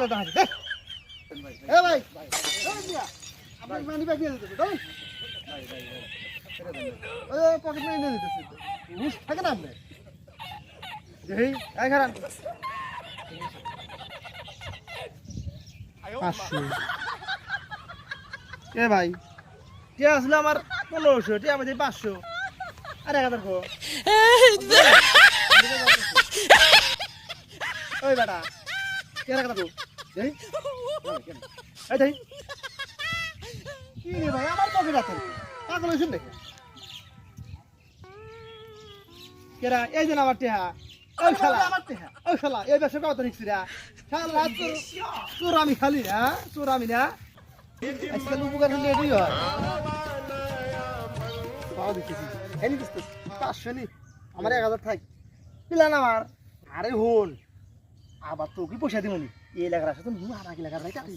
মোবাইলে টাকা দে এ ভাই আপনার মানি ব্যাগ নিয়ে দিতেছে তাই ওই পকেট মানি নিয়ে দিতেছে হুশ থাকে না আপনি এই এই খারাপ 500 এ ভাই কে আসলে আমার 1500 টি আমাদের 500 আরে 1000 কো ওই বেটা কে রাখা তো এই এই দেই কি রে ভাই আমার পকেট আছে পাগল হইছেন দেখে কেরা এই যে আমার টিহা ওই শালা আমার টিহা ওই শালা এই বেশে কত নিছিরা শালা তোর আমি খালি না তোর আমি না আজকে উপকার হলে এটাই হয় পাওয়া দিতেছি এনি দিতে 500 নি আমার 1000 থাক পিলান আমার আরে হন আবার তো কি পয়সা দিমনি এই এলাকার সাথে আধা কি লাগার ভাই কাটি